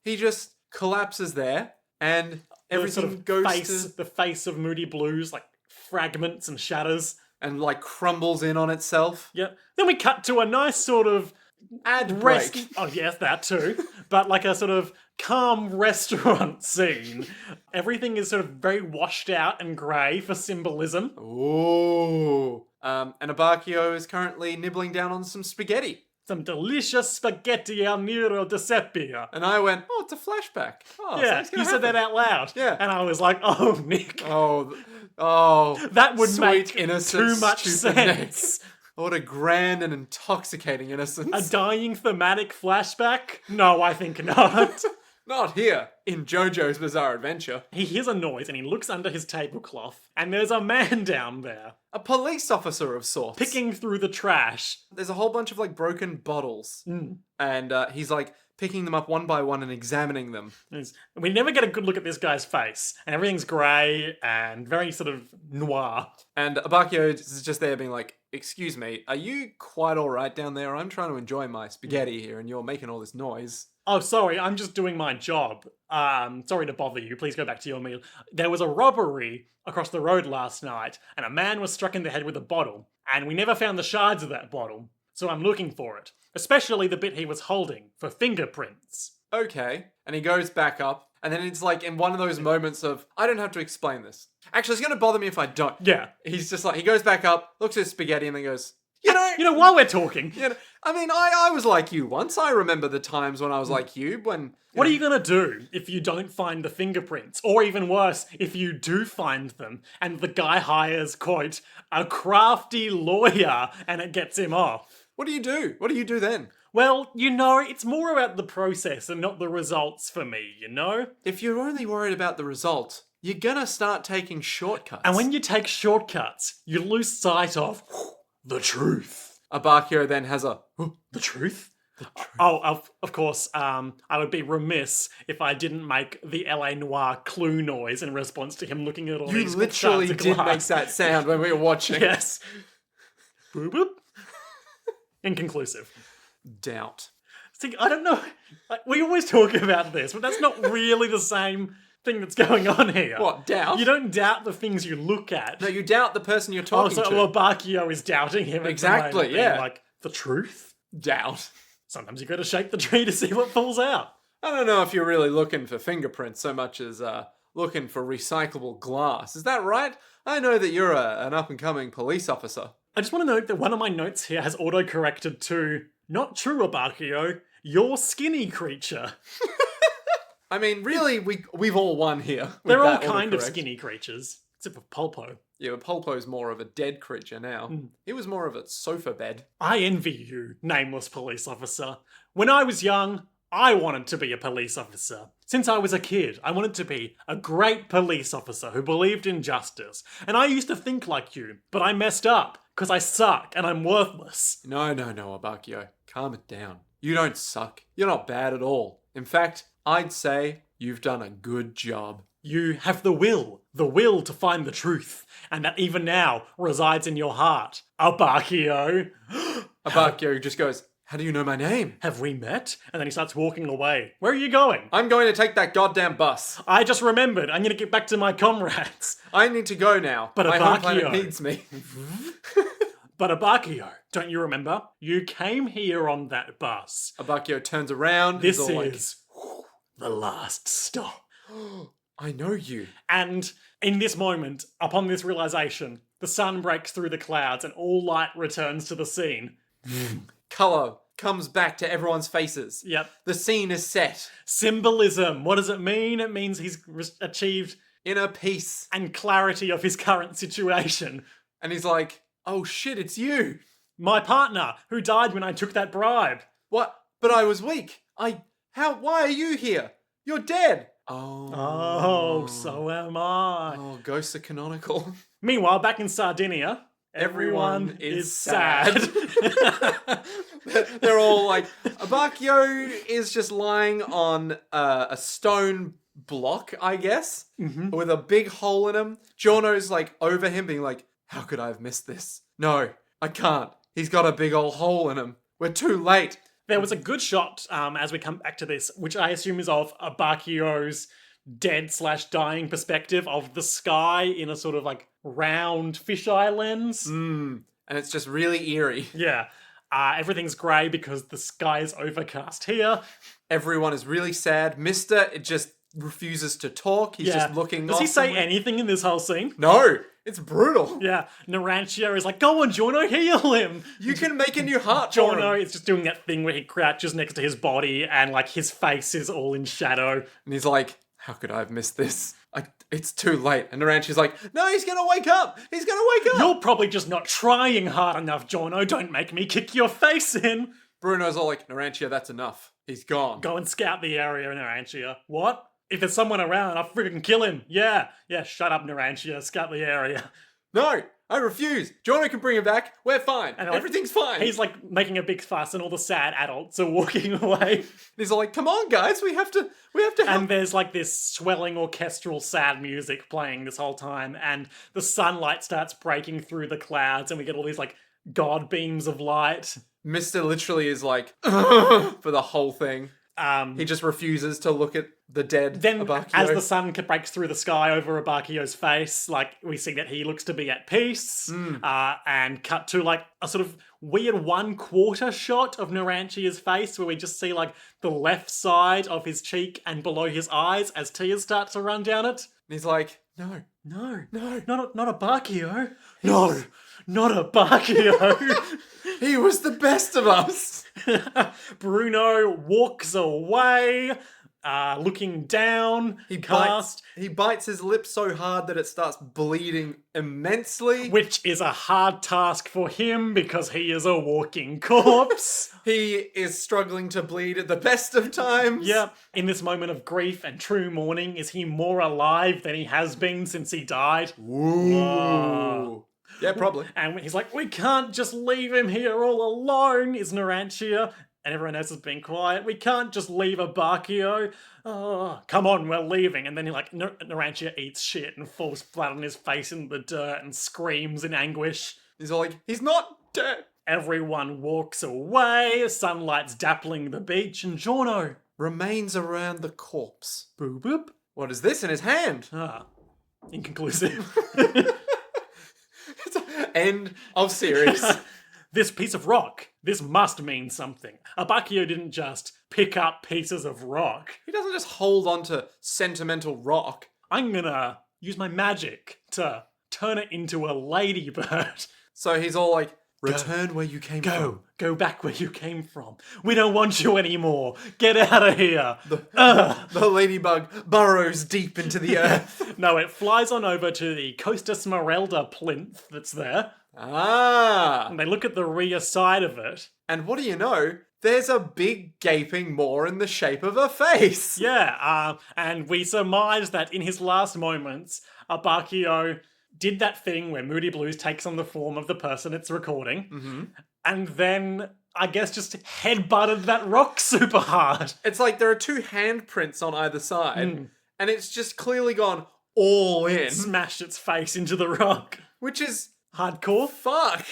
he just collapses there, and everything sort of goes the face of Moody Blues, like fragments and shatters. and like crumbles in on itself. Yep. Then we cut to a nice sort of Ad break. Oh yes, that too. but like a sort of calm restaurant scene. Everything is sort of very washed out and grey for symbolism. Ooh. And Abacchio is currently nibbling down on some spaghetti. Some delicious spaghetti al nero di sepia. And I went, oh, it's a flashback. Oh, Yeah, you said that out loud. Yeah. And I was like, oh, Nick. Oh, that would sweet, make innocent, too much stupid sense. Nick. What a grand and intoxicating innocence. A dying thematic flashback? No, I think not. Not here, in Jojo's Bizarre Adventure. He hears a noise and he looks under his tablecloth, and there's a man down there. A police officer of sorts. Picking through the trash. There's a whole bunch of like broken bottles. And he's like picking them up one by one and examining them. We never get a good look at this guy's face, and everything's grey and very sort of noir. And Abacchio is just there being like, excuse me, are you quite alright down there? I'm trying to enjoy my spaghetti here and you're making all this noise. Oh, sorry, I'm just doing my job. Sorry to bother you. Please go back to your meal. There was a robbery across the road last night, and a man was struck in the head with a bottle, and we never found the shards of that bottle, so I'm looking for it. Especially the bit he was holding, for fingerprints. Okay. And he goes back up, and then it's like in one of those moments of, I don't have to explain this. Actually, it's going to bother me if I don't. Yeah. He's just like, he goes back up, looks at his spaghetti, and then goes, You know, while we're talking... I mean, I was like you once. I remember the times when I was like you, when... What are you gonna do if you don't find the fingerprints? Or even worse, if you do find them, and the guy hires, quote, a crafty lawyer, and it gets him off? What do you do? What do you do then? Well, you know, it's more about the process and not the results for me, you know? If you're only worried about the result, you're gonna start taking shortcuts. And when you take shortcuts, you lose sight of the truth. Abacchio then has a... The truth? Oh, of course, I would be remiss if I didn't make the LA Noire clue noise in response to him looking at all these You literally shards of did glass. make that sound when we were watching. Yes. Boop boop. Inconclusive. Doubt. See, I don't know. We always talk about this, but that's not really the same thing that's going on here. What, doubt? You don't doubt the things you look at. No, you doubt the person you're talking to. Abacchio is doubting him. Exactly, being yeah. like, the truth? Doubt. Sometimes you got to shake the tree to see what falls out. I don't know if you're really looking for fingerprints so much as looking for recyclable glass. Is that right? I know that you're an up-and-coming police officer. I just want to note that one of my notes here has auto-corrected to, not true, Abacchio, you're skinny creature. I mean, really, we've all won here. They're all kind of skinny creatures, except for Pulpo. Yeah, but Pulpo's more of a dead creature now. He was more of a sofa bed. I envy you, nameless police officer. When I was young, I wanted to be a police officer. Since I was a kid, I wanted to be a great police officer who believed in justice. And I used to think like you, but I messed up, because I suck and I'm worthless. No, Abacchio. Calm it down. You don't suck. You're not bad at all. In fact, I'd say you've done a good job. You have the will to find the truth, and that even now resides in your heart. Abacchio. Abacchio just goes, how do you know my name? Have we met? And then he starts walking away. Where are you going? I'm going to take that goddamn bus. I just remembered. I'm going to get back to my comrades. I need to go now. But my home Abacchio planet needs me. But Abacchio, don't you remember? You came here on that bus. Abacchio turns around. This is the last stop. I know you. And in this moment, upon this realization, the sun breaks through the clouds and all light returns to the scene. Colour comes back to everyone's faces. Yep. The scene is set. Symbolism. What does it mean? It means he's achieved inner peace and clarity of his current situation. And he's like, oh shit, it's you. My partner, who died when I took that bribe. What? But I was weak. Why are you here? You're dead. Oh, so am I. Oh, ghosts are canonical. Meanwhile, back in Sardinia, everyone is sad. They're all like, Abacchio is just lying on a stone block, I guess, with a big hole in him. Giorno's like over him being like, how could I have missed this? No, I can't. He's got a big old hole in him. We're too late. There was a good shot as we come back to this, which I assume is of Abacchio's dead/dying perspective of the sky in a sort of like round fisheye lens. And it's just really eerie. Yeah. Everything's grey because the sky is overcast here. Everyone is really sad. Mister, it just refuses to talk. He's just looking Does off he say somewhere. anything in this whole scene? No, it's brutal. Yeah, Narantia is like, go on, Jono, heal him. You can make a new heart for him. Jono is just doing that thing where he crouches next to his body and like his face is all in shadow. And he's like, how could I have missed this? It's too late. And Naranchi's like, no, he's gonna wake up. He's gonna wake up. You're probably just not trying hard enough, Jono. Don't make me kick your face in. Bruno's all like, Narantia, that's enough. He's gone. Go and scout the area, Narantia. What? If there's someone around, I'll freaking kill him. Yeah, shut up, Narantia. Scout the area. No, I refuse. Jono can bring him back. We're fine. And like, everything's fine. He's like making a big fuss and all the sad adults are walking away. He's all like, come on, guys, we have to help. And there's like this swelling orchestral sad music playing this whole time, and the sunlight starts breaking through the clouds, and we get all these like god beams of light. Mister literally is like, for the whole thing. He just refuses to look at the dead Abakio. As the sun breaks through the sky over Abakio's face, like, we see that he looks to be at peace, and cut to, like, a sort of weird 1/4 shot of Narantia's face, where we just see, like, the left side of his cheek and below his eyes as tears start to run down it. And he's like, no, not Abakio. No, not Abakio. He was the best of us. Bruno walks away, looking down. He bites his lip so hard that it starts bleeding immensely. Which is a hard task for him because he is a walking corpse. He is struggling to bleed at the best of times. Yeah. In this moment of grief and true mourning, is he more alive than he has been since he died? Ooh. Yeah, probably. And he's like, we can't just leave him here all alone, is Narantia. And everyone else is being quiet. We can't just leave Abakio. Oh, come on, we're leaving. And then Narantia eats shit and falls flat on his face in the dirt and screams in anguish. He's all like, he's not dead. Everyone walks away, sunlight's dappling the beach, and Jono remains around the corpse. Boop boop. What is this in his hand? Inconclusive. End of series. This piece of rock, this must mean something. Abakio didn't just pick up pieces of rock. He doesn't just hold on to sentimental rock. I'm gonna use my magic to turn it into a ladybird. So he's all like, return where you came from. Go back where you came from. We don't want you anymore. Get out of here. The ladybug burrows deep into the earth. No, it flies on over to the Costa Smeralda plinth that's there. And they look at the rear side of it. And what do you know? There's a big gaping maw in the shape of a face. Yeah, and we surmise that in his last moments, Abakio did that thing where Moody Blues takes on the form of the person it's recording, and then, I guess, just headbutted that rock super hard. It's like there are two handprints on either side, and it's just clearly gone all in. Smashed its face into the rock. Which is... hardcore. Fuck.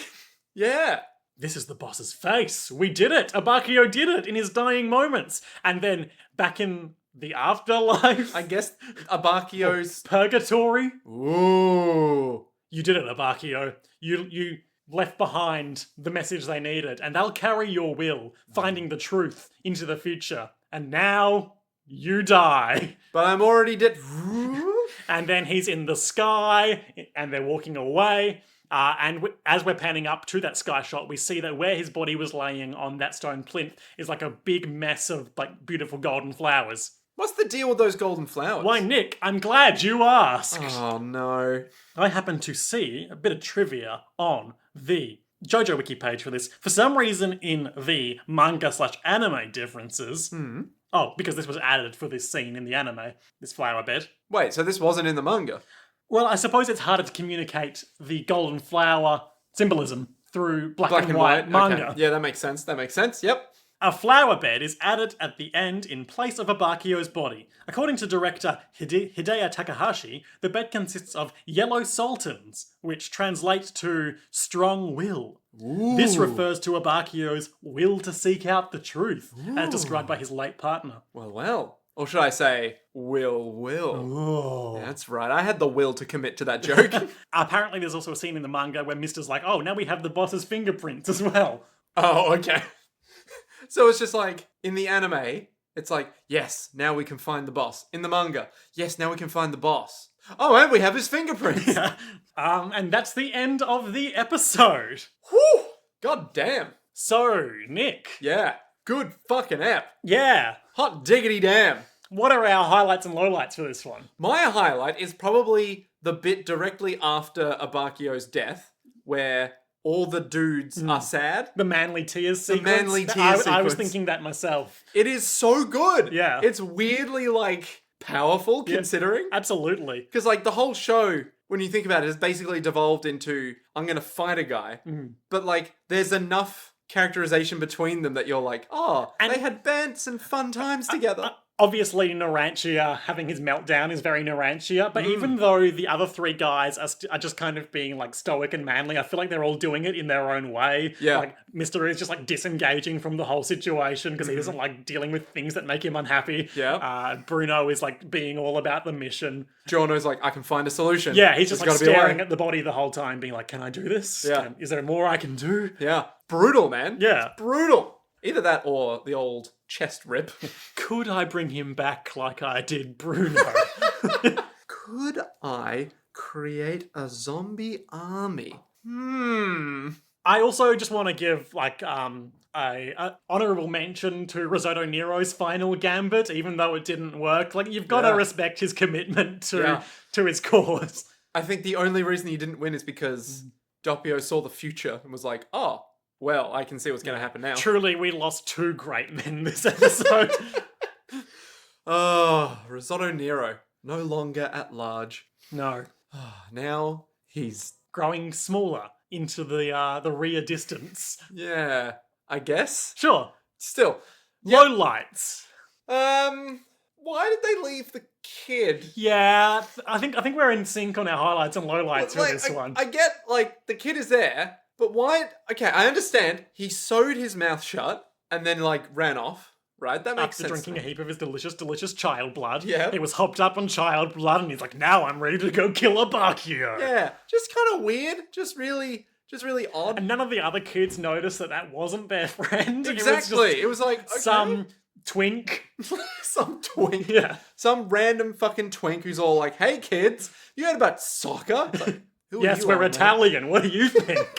Yeah. This is the boss's face. We did it. Abakio did it in his dying moments. And then back in the afterlife. I guess Abakio's... purgatory. Ooh. You did it, Abakio. You left behind the message they needed. And they'll carry your will, finding the truth into the future. And now you die. But I'm already dead. And then he's in the sky and they're walking away. As we're panning up to that sky shot, we see that where his body was laying on that stone plinth is like a big mess of like beautiful golden flowers. What's the deal with those golden flowers? Why, Nick, I'm glad you asked. Oh, no. I happened to see a bit of trivia on the Jojo wiki page for this. For some reason in the manga/anime differences... Oh, because this was added for this scene in the anime, this flower bed. Wait, so this wasn't in the manga? Well, I suppose it's harder to communicate the golden flower symbolism through black and white manga. Okay. Yeah, that makes sense. Yep. A flower bed is added at the end in place of Abakio's body. According to director Hideo Takahashi, the bed consists of yellow sultans, which translate to strong will. Ooh. This refers to Abakio's will to seek out the truth, as described by his late partner. Well. Or should I say, will. Oh. That's right, I had the will to commit to that joke. Apparently there's also a scene in the manga where Mister's like, oh, now we have the boss's fingerprints as well. Oh, okay. So it's just like, in the anime, it's like, yes, now we can find the boss. In the manga, yes, now we can find the boss. Oh, and we have his fingerprints. Yeah. And that's the end of the episode. Whew! God damn. So, Nick. Yeah. Good fucking app. Yeah. Hot diggity damn. What are our highlights and lowlights for this one? My highlight is probably the bit directly after Abakio's death, where all the dudes are sad. The manly tears sequence. manly tears I was sequence. thinking that myself. It is so good. Yeah. It's weirdly, like, powerful considering. Absolutely. Because, like, the whole show, when you think about it, has basically devolved into, I'm going to fight a guy. But, like, there's enough characterization between them that you're like, oh, and they had bands and fun times together. Obviously, Narantia having his meltdown is very Narantia, but even though the other three guys are just kind of being, like, stoic and manly, I feel like they're all doing it in their own way. Yeah. Like, Mr. is just, like, disengaging from the whole situation because he doesn't like dealing with things that make him unhappy. Yeah. Bruno is, like, being all about the mission. Giorno's like, I can find a solution. Yeah, he's just, like, gotta be a staring way. at the body the whole time, being like, can I do this? Yeah. Is there more I can do? Yeah. Brutal, man. Yeah. It's brutal. Either that or the old chest rip. Could I bring him back like I did Bruno? Could I create a zombie army? I also just want to give, like, a honorable mention to Risotto Nero's final gambit, even though it didn't work. Like, you've got to respect his commitment to his cause. I think the only reason he didn't win is because Doppio saw the future and was like, oh, well, I can see what's going to happen now. Truly, we lost two great men this episode. Oh, Risotto Nero, no longer at large. No. Now he's growing smaller into the rear distance. Yeah, I guess. Sure. Still. Low lights. Why did they leave the kid? Yeah, I think we're in sync on our highlights and lowlights for Like, this one. I get, like, the kid is there, but why? Okay, I understand. He sewed his mouth shut and then, like, ran off. Right, that makes sense. After drinking a heap of his delicious child blood. Yeah. He was hopped up on child blood and he's like, now I'm ready to go kill a Bakio. Yeah, just kind of weird. Just really odd. And none of the other kids noticed that wasn't their friend. Exactly. It was like, okay. Some twink. Some twink. Yeah. Some random fucking twink who's all like, hey kids, you heard about soccer? It's like, who are Yes, you we're on, Italian. What do you think?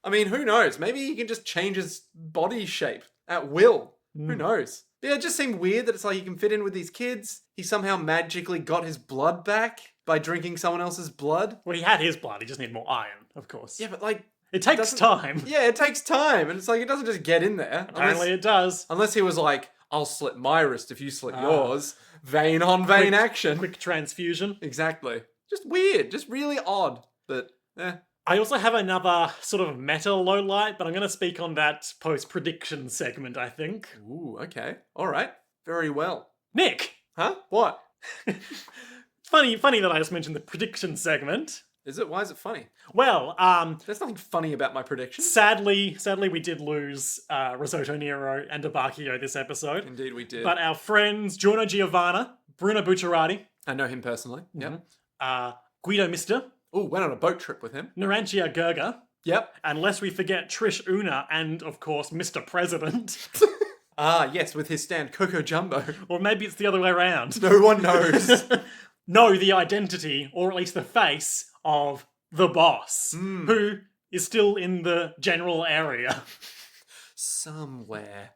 I mean, who knows? Maybe he can just change his body shape at will. Who knows? Yeah, it just seemed weird that it's like he can fit in with these kids. He somehow magically got his blood back by drinking someone else's blood. Well, he had his blood. He just needed more iron, of course. Yeah, but like... It takes time. Yeah, it takes time. And it's like, it doesn't just get in there. Apparently it does. Unless he was like, I'll slit my wrist if you slit yours. Vein on vein action. Quick transfusion. Exactly. Just weird. Just really odd. But, I also have another sort of meta low light, but I'm going to speak on that post-prediction segment, I think. Ooh, okay. All right. Very well. Nick! Huh? What? Funny that I just mentioned the prediction segment. Is it? Why is it funny? Well, there's nothing funny about my prediction. Sadly, we did lose Risotto Nero and Abakio this episode. Indeed we did. But our friends Giorno Giovanna, Bruno Bucciarati. I know him personally. Yep. Guido Mister. Ooh, went on a boat trip with him. Narantia Gerger. Yep. And lest we forget Trish Una and, of course, Mr. President. Yes, with his stand Coco Jumbo. Or maybe it's the other way around. No one knows. Know the identity, or at least the face, of the boss, who is still in the general area. Somewhere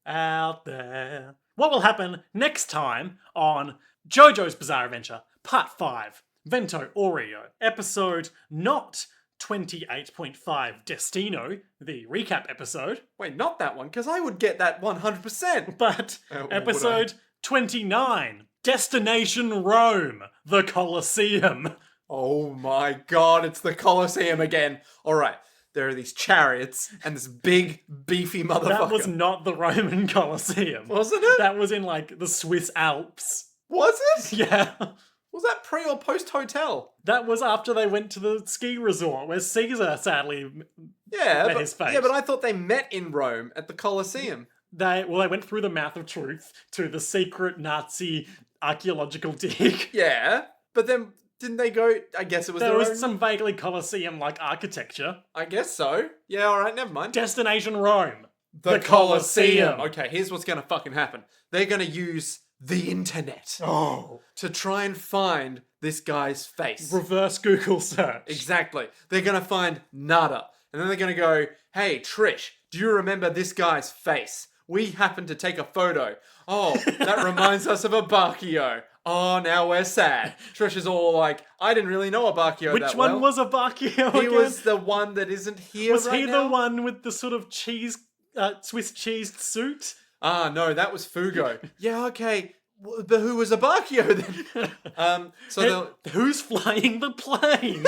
out there. What will happen next time on JoJo's Bizarre Adventure, Part 5, Vento Oreo, episode not 28.5 Destino, the recap episode. Wait, not that one, because I would get that 100%. But episode 29, Destination Rome, the Colosseum. Oh my god, it's the Colosseum again. Alright, there are these chariots and this big, beefy motherfucker. That was not the Roman Colosseum. Wasn't it? That was in, like, the Swiss Alps. Was it? Yeah. Was that pre or post hotel? That was after they went to the ski resort, where Caesar sadly met his fate. Yeah, but I thought they met in Rome at the Colosseum. They went through the mouth of truth to the secret Nazi archaeological dig. Yeah, but then Didn't they go? I guess it was There their was own... some vaguely Colosseum-like architecture. I guess so. Yeah, alright, never mind. Destination Rome. The Colosseum. Okay, here's what's gonna fucking happen. They're gonna use the internet to try and find this guy's face. Reverse Google search. Exactly. They're gonna find nada. And then they're gonna go, hey, Trish, do you remember this guy's face? We happened to take a photo. Oh, that reminds us of a Abakio. Oh, now we're sad. Trish is all like, I didn't really know Abakio Which that one well. was Abakio He again? was the one that isn't here Was right he now? the one with the sort of cheese, Swiss cheese suit? Ah, no, that was Fugo. Yeah, okay. But who was Abakio then? Who's flying the plane?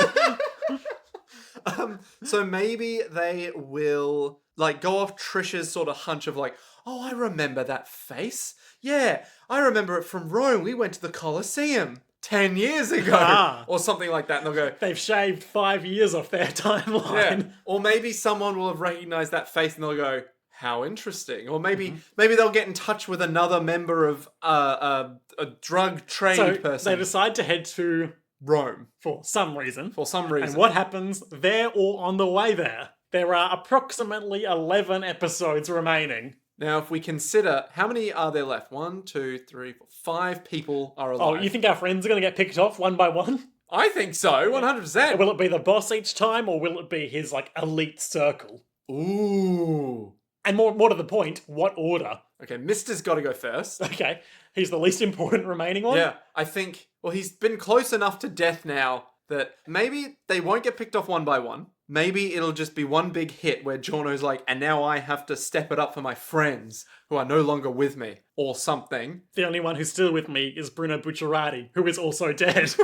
So maybe they will like go off Trish's sort of hunch of like, oh, I remember that face. Yeah, I remember it from Rome. We went to the Colosseum 10 years ago. Or something like that. And they'll go, They've shaved 5 years off their timeline. yeah. Or maybe someone will have recognized that face and they'll go, how interesting. Or maybe they'll get in touch with another member of a drug trade person. They decide to head to Rome. for some reason. And what happens there or on the way there? There are approximately 11 episodes remaining. Now, if we consider, how many are there left? 1, 2, 3, 4, 5 people are alive. Oh, you think our friends are going to get picked off one by one? I think so, 100%. Will it be the boss each time, or will it be his, like, elite circle? Ooh. And more to the point, what order? Okay, Mister's got to go first. Okay, he's the least important remaining one? Yeah, I think, well, he's been close enough to death now that maybe they won't get picked off one by one. Maybe it'll just be one big hit where Giorno's like, and now I have to step it up for my friends who are no longer with me, or something. The only one who's still with me is Bruno Bucciarati, who is also dead.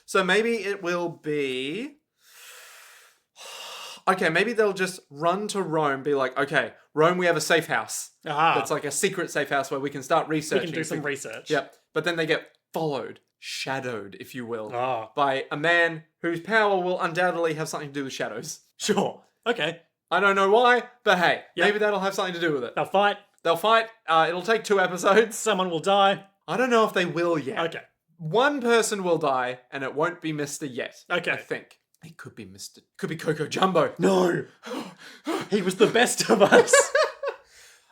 So maybe it will be... Okay, maybe they'll just run to Rome, be like, okay, Rome, we have a safe house. That's like a secret safe house where we can start researching. We can do some research. Yep. But then they get followed, shadowed, if you will, by a man whose power will undoubtedly have something to do with shadows. Sure. Okay. I don't know why, but hey, maybe that'll have something to do with it. They'll fight. It'll take 2 episodes. Someone will die. I don't know if they will yet. Okay. One person will die, and it won't be Mr. yet. Okay. I think. It could be Mr. Could be Coco Jumbo. No. He was the best of us.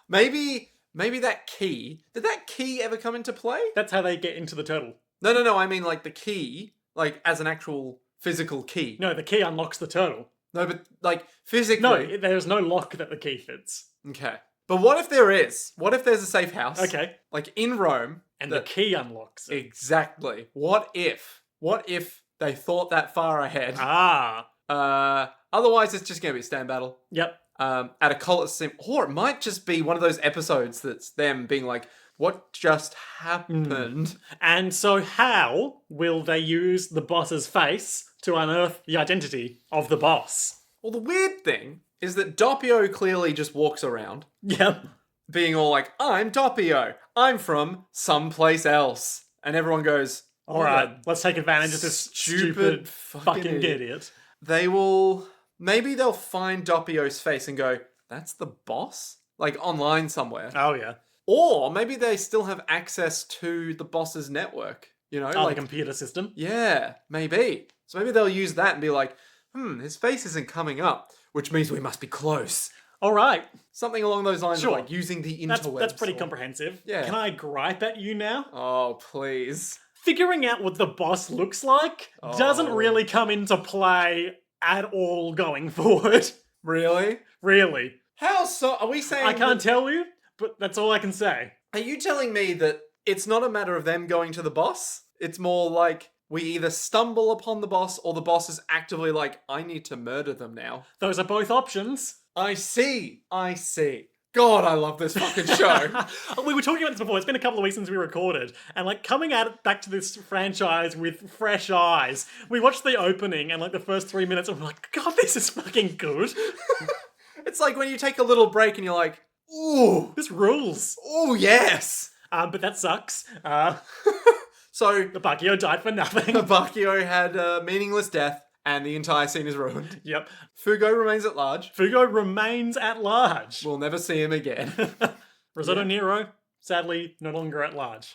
Maybe that key... Did that key ever come into play? That's how they get into the turtle. No. I mean, like, the key, like, as an actual physical key. No, the key unlocks the turtle. No, but, like, physically... No, there's no lock that the key fits. Okay. But what if there is? What if there's a safe house? Okay. Like, in Rome... And the key unlocks it. Exactly. What if they thought that far ahead? Otherwise, it's just going to be a stand battle. Yep. At a Colosseum. Or it might just be one of those episodes that's them being like, what just happened? And so how will they use the boss's face to unearth the identity of the boss? Well, the weird thing is that Doppio clearly just walks around. Yep. Being all like, I'm Doppio. I'm from someplace else. And everyone goes, all right, let's take advantage of this stupid fucking idiot. Maybe they'll find Doppio's face and go, that's the boss? Like online somewhere. Oh, yeah. Or maybe they still have access to the boss's network. You know, like a computer system. Yeah, maybe. So maybe they'll use that and be like, his face isn't coming up, which means we must be close. All right. Something along those lines of like using the interwebs. That's pretty comprehensive. Yeah. Can I gripe at you now? Oh, please. Figuring out what the boss looks like doesn't really come into play at all going forward. Really? Really. How so? Are we saying... I can't tell you, but that's all I can say. Are you telling me that it's not a matter of them going to the boss? It's more like we either stumble upon the boss or the boss is actively like, I need to murder them now. Those are both options. I see. God, I love this fucking show. We were talking about this before. It's been a couple of weeks since we recorded. And like coming at it back to this franchise with fresh eyes. We watched the opening and like the first 3 minutes and we're like, God, this is fucking good. It's like when you take a little break and you're like, ooh. This rules. Ooh, yes. But that sucks. So... Abakio died for nothing. Abakio had a meaningless death. And the entire scene is ruined. Yep. Fugo remains at large. Fugo remains at large. We'll never see him again. Risotto Nero, sadly, no longer at large.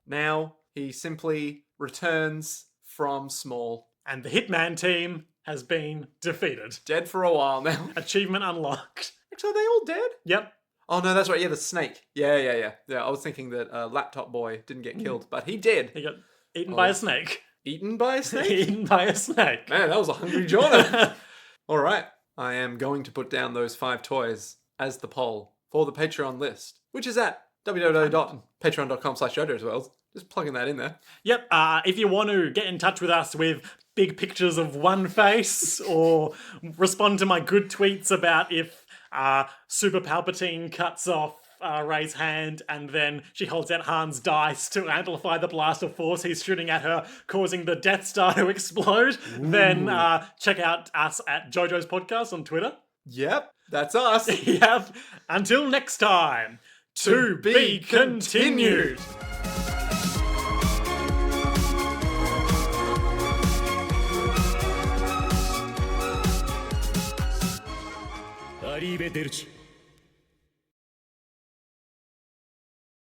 Now, he simply returns from Small. And the Hitman team has been defeated. Dead for a while now. Achievement unlocked. Actually, are they all dead? Yep. Oh, no, that's right. Yeah, the snake. Yeah, I was thinking that Laptop Boy didn't get killed, but he did. He got eaten by a snake. Eaten by a snake? Eaten by a snake. Man, that was a hungry Jordan. All right. I am going to put down those 5 toys as the poll for the Patreon list, which is at www.patreon.com/Jojo as well. Just plugging that in there. Yep. If you want to get in touch with us with big pictures of One Face or respond to my good tweets about if Super Palpatine cuts off Rey's hand and then she holds out Han's dice to amplify the blast of force he's shooting at her, causing the Death Star to explode, then check out us at Jojo's Podcast on Twitter. Yep, that's us. Yep. Until next time, to be continued. Arrivederci.